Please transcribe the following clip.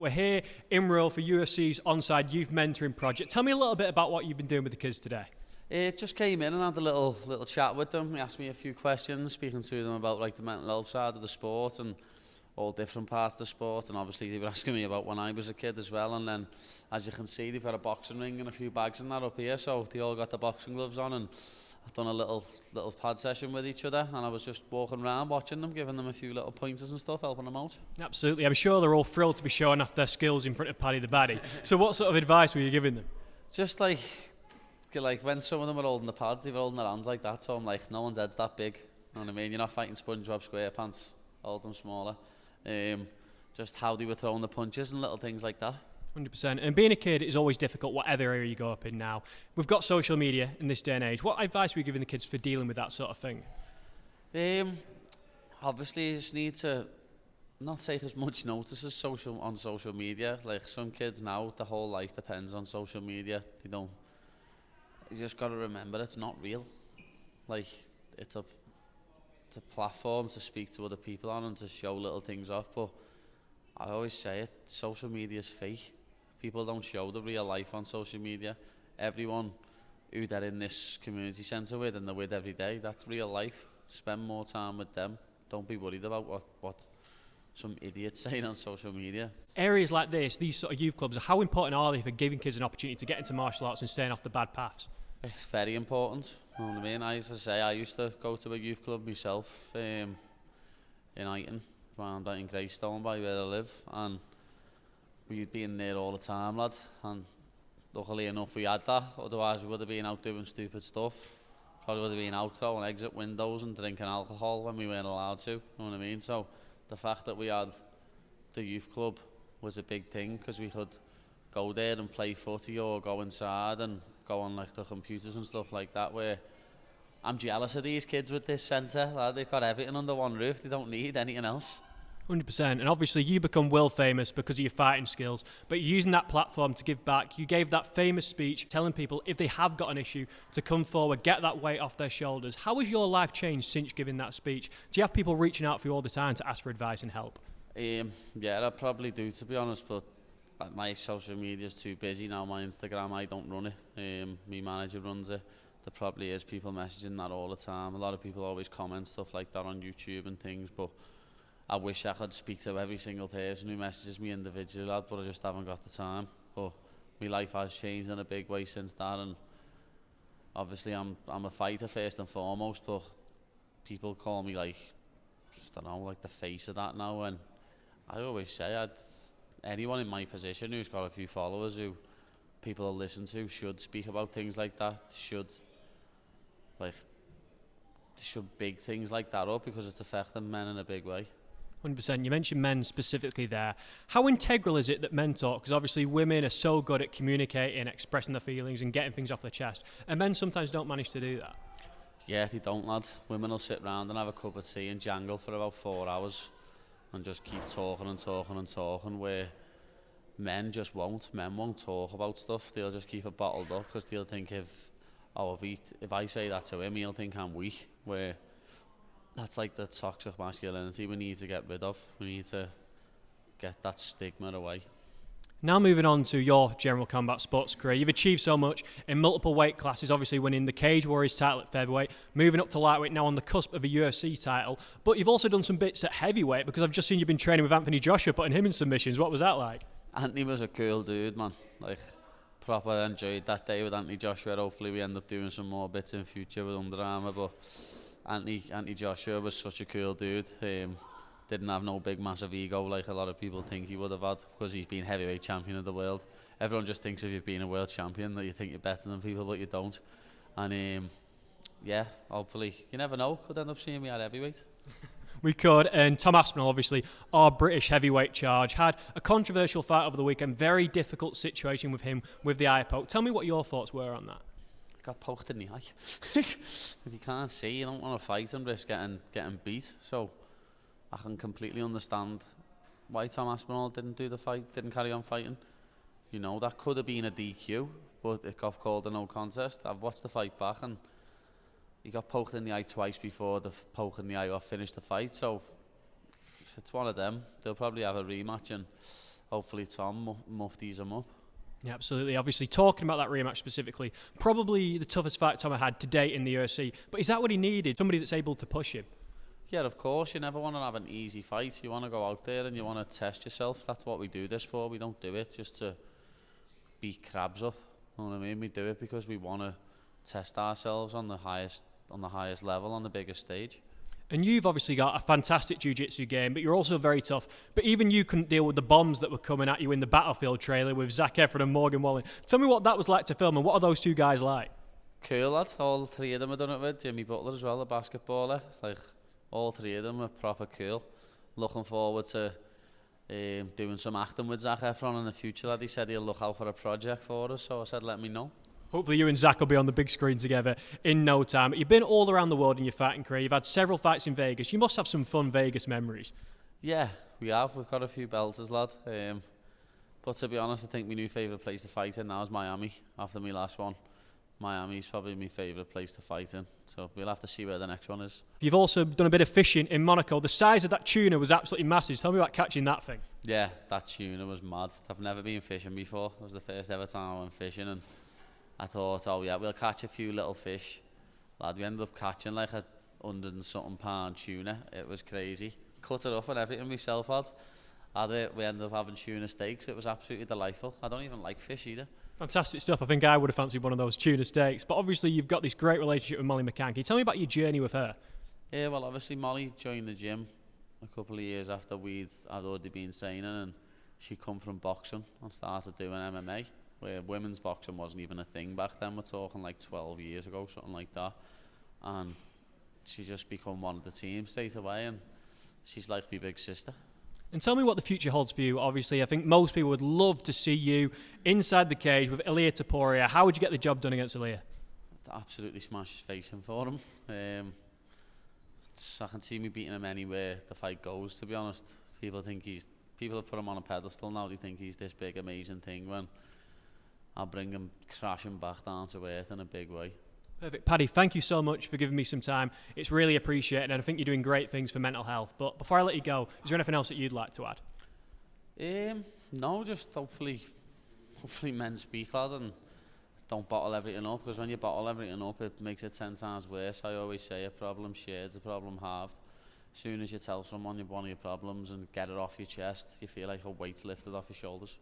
We're here in Ciryl for UFC's Onside Youth Mentoring Project. Tell me a little bit about what you've been doing with the kids today. Just came in and had a little chat with them. He asked me a few questions, speaking to them about like the mental health side of the sport and all different parts of the sport. And obviously they were asking me about when I was a kid as well. And then, as you can see, they've got a boxing ring and a few bags and that up here. So they all got the boxing gloves on, and I've done a little pad session with each other, and I was just walking around watching them, giving them a few little pointers and stuff, helping them out. Absolutely. I'm sure they're all thrilled to be showing off their skills in front of Paddy the Baddy. So what sort of advice were you giving them? Just like when some of them were holding the pads, they were holding their hands like that. So I'm like, no one's head's that big. You know what I mean? You're not fighting SpongeBob SquarePants. Hold them smaller. Just how they were throwing the punches and little things like that. 100%. And being a kid is always difficult, whatever area you go up in now. We've got social media in this day and age. What advice were you giving the kids for dealing with that sort of thing? Obviously, you just need to not take as much notice as on social media. Like some kids now, their whole life depends on social media. You just got to remember it's not real. Like it's a platform to speak to other people on and to show little things off. But I always say it, social media is fake. People don't show the real life on social media. Everyone who they're in this community centre with and they're with every day, that's real life. Spend more time with them. Don't be worried about what some idiot's saying on social media. Areas like this, these sort of youth clubs, how important are they for giving kids an opportunity to get into martial arts and staying off the bad paths? It's very important. You know what I mean? I used to go to a youth club myself in Iton, around in Greystone by where I live, and we'd be in there all the time, lad, and luckily enough we had that, otherwise we would have been out doing stupid stuff. Probably would have been out throwing exit windows and drinking alcohol when we weren't allowed to, you know what I mean? So the fact that we had the youth club was a big thing, because we could go there and play footy or go inside and go on like the computers and stuff like that, where I'm jealous of these kids with this centre. They've got everything under one roof, they don't need anything else. 100%. And obviously you become world famous because of your fighting skills, but you're using that platform to give back. You gave that famous speech telling people if they have got an issue to come forward, get that weight off their shoulders. How has your life changed since giving that speech? Do you have people reaching out for you all the time to ask for advice and help? Yeah, I probably do, to be honest, but my social media is too busy now. My Instagram, I don't run it. My manager runs it. There probably is people messaging that all the time. A lot of people always comment stuff like that on YouTube and things, but I wish I could speak to every single person who messages me individually, lad, but I just haven't got the time. But my life has changed in a big way since that, and obviously I'm a fighter first and foremost, but people call me like, I don't know, like the face of that now, and I always say anyone in my position who's got a few followers who people will listen to should speak about things like that, should big things like that up, because it's affecting men in a big way. 100%. You mentioned men specifically there. How integral is it that men talk? Because obviously women are so good at communicating, expressing their feelings and getting things off their chest, and men sometimes don't manage to do that. Yeah, they don't, lad. Women will sit round and have a cup of tea and jangle for about 4 hours and just keep talking and talking and talking, where men just won't. Men won't talk about stuff. They'll just keep it bottled up, because they'll think if I say that to him, he'll think I'm weak, where that's like the toxic masculinity we need to get rid of. We need to get that stigma away. Now moving on to your general combat sports career, you've achieved so much in multiple weight classes, obviously winning the Cage Warriors title at featherweight, moving up to lightweight, now on the cusp of a UFC title, but you've also done some bits at heavyweight, because I've just seen you've been training with Anthony Joshua, putting him in submissions. What was that like? Anthony was a cool dude, man. Like, proper enjoyed that day with Anthony Joshua. Hopefully we end up doing some more bits in future with Under Armour, but Anthony Joshua was such a cool dude. Didn't have no big massive ego like a lot of people think he would have had, because he's been heavyweight champion of the world. Everyone just thinks if you've been a world champion that you think you're better than people, but you don't. And yeah, hopefully, you never know, could end up seeing me at heavyweight. We could. And Tom Aspinall, obviously, our British heavyweight charge, had a controversial fight over the weekend, very difficult situation with him with the eye poke. Tell me what your thoughts were on that. Got poked in the eye. If you can't see, you don't want to fight and risk getting beat. So I can completely understand why Tom Aspinall didn't do the fight, didn't carry on fighting. You know, that could have been a DQ, but it got called a no contest. I've watched the fight back, and he got poked in the eye twice before the poke in the eye finished the fight. So it's one of them. They'll probably have a rematch, and hopefully Tom mufties him up. Yeah, absolutely. Obviously, talking about that rematch specifically, probably the toughest fight Tom had to date in the UFC. But is that what he needed? Somebody that's able to push him? Yeah, of course. You never want to have an easy fight. You want to go out there and you want to test yourself. That's what we do this for. We don't do it just to beat crabs up. You know what I mean? We do it because we want to test ourselves on the highest level, on the biggest stage. And you've obviously got a fantastic jiu-jitsu game, but you're also very tough. But even you couldn't deal with the bombs that were coming at you in the Battlefield trailer with Zac Efron and Morgan Wallen. Tell me what that was like to film, and what are those two guys like? Cool, lad. All three of them have done it with. Jimmy Butler as well, the basketballer. Like, all three of them are proper cool. Looking forward to doing some acting with Zac Efron in the future, lad. He said he'll look out for a project for us, so I said let me know. Hopefully you and Zac will be on the big screen together in no time. You've been all around the world in your fighting career. You've had several fights in Vegas. You must have some fun Vegas memories. Yeah, we have. We've got a few belters, lad. But to be honest, I think my new favourite place to fight in now is Miami, after my last one. Miami's probably my favourite place to fight in. So we'll have to see where the next one is. You've also done a bit of fishing in Monaco. The size of that tuna was absolutely massive. Tell me about catching that thing. Yeah, that tuna was mad. I've never been fishing before. It was the first ever time I went fishing, and I thought, oh yeah, we'll catch a few little fish. Lad, we ended up catching like 100 and something pound tuna. It was crazy. Cut it up and everything myself, lad. We ended up having tuna steaks. It was absolutely delightful. I don't even like fish either. Fantastic stuff. I think I would have fancied one of those tuna steaks. But obviously you've got this great relationship with Molly McCann. Can you tell me about your journey with her? Yeah, well, obviously Molly joined the gym a couple of years after I'd already been training, and she come from boxing and started doing MMA, where women's boxing wasn't even a thing back then. We're talking like 12 years ago, something like that. And she just become one of the team straight away, and she's like my big sister. And tell me what the future holds for you. Obviously, I think most people would love to see you inside the cage with Ilia Topuria. How would you get the job done against Ilia? Absolutely smash his face in for him. I can see me beating him anywhere the fight goes, to be honest. People have put him on a pedestal now. They think he's this big, amazing thing, when I'll bring him crashing back down to earth in a big way. Perfect. Paddy, thank you so much for giving me some time. It's really appreciated, and I think you're doing great things for mental health. But before I let you go, is there anything else that you'd like to add? No, just hopefully men speak, lad, and don't bottle everything up, because when you bottle everything up, it makes it 10 times worse. I always say a problem shared is a problem halved. As soon as you tell someone one of your problems and get it off your chest, you feel like a weight lifted off your shoulders.